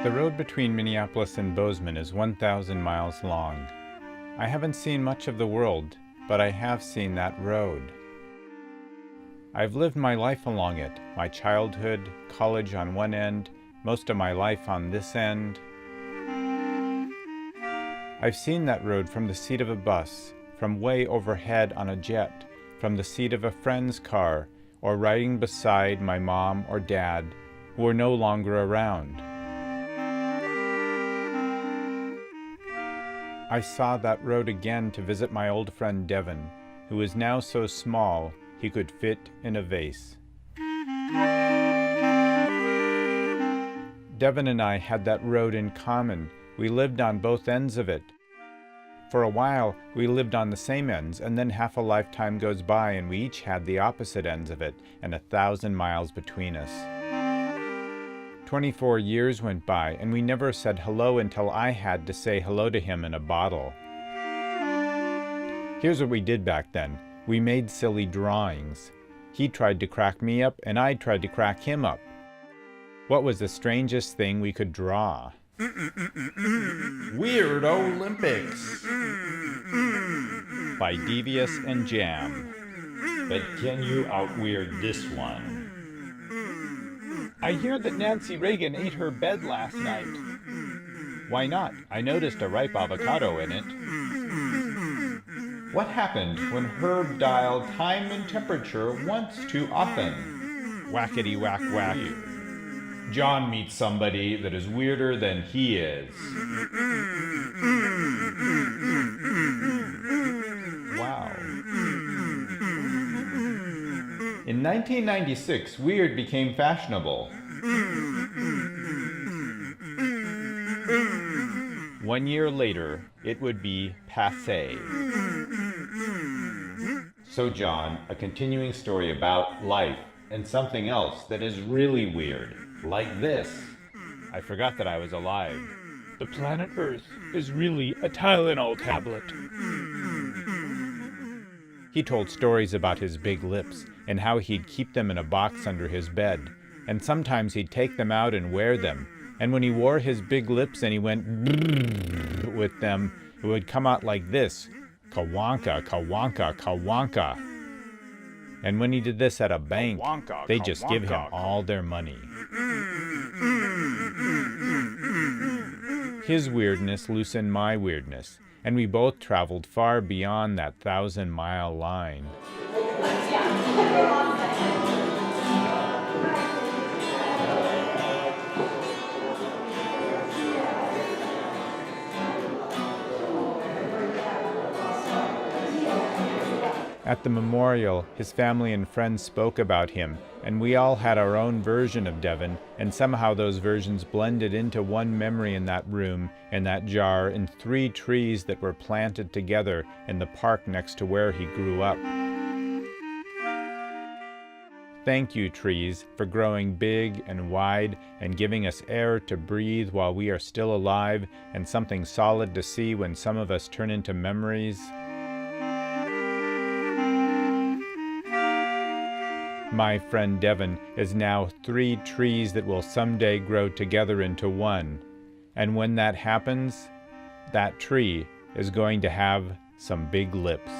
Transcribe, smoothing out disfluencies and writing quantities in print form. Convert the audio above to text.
The road between Minneapolis and Bozeman is 1,000 miles long. I haven't seen much of the world, but I have seen that road. I've lived my life along it, my childhood, college on one end, most of my life on this end. I've seen that road from the seat of a bus, from way overhead on a jet, from the seat of a friend's car, or riding beside my mom or dad, who are no longer around. I saw that road again to visit my old friend Devin, who is now so small he could fit in a vase. Devin and I had that road in common. We lived on both ends of it. For a while, we lived on the same ends, and then half a lifetime goes by and we each had the opposite ends of it, and 1,000 miles between us. 24 years went by, and we never said hello until I had to say hello to him in a bottle. Here's what we did back then. We made silly drawings. He tried to crack me up, and I tried to crack him up. What was the strangest thing we could draw? Weird Olympics By Devious and Jam. But can you out-weird this one? I hear that Nancy Reagan ate her bed last night. Why not? I noticed a ripe avocado in it. What happened when Herb dialed time and temperature once too often? Whackety whack whack. John meets somebody that is weirder than he is. Wow. In 1996, weird became fashionable. 1 year later, it would be passé. So John, a continuing story about life and something else that is really weird, like this. I forgot that I was alive. The planet Earth is really a Tylenol tablet. He told stories about his big lips and how he'd keep them in a box under his bed, and sometimes he'd take them out and wear them, and when he wore his big lips and he went with them, it would come out like this, kawanka, kawanka, kawanka. And when he did this at a bank, they just give him all their money. His weirdness loosened my weirdness, and we both traveled far beyond that 1,000-mile line. At the memorial, his family and friends spoke about him, and we all had our own version of Devin, and somehow those versions blended into one memory in that room, in that jar, in 3 trees that were planted together in the park next to where he grew up. Thank you, trees, for growing big and wide and giving us air to breathe while we are still alive and something solid to see when some of us turn into memories. My friend Devin is now 3 trees that will someday grow together into one. And when that happens, that tree is going to have some big lips.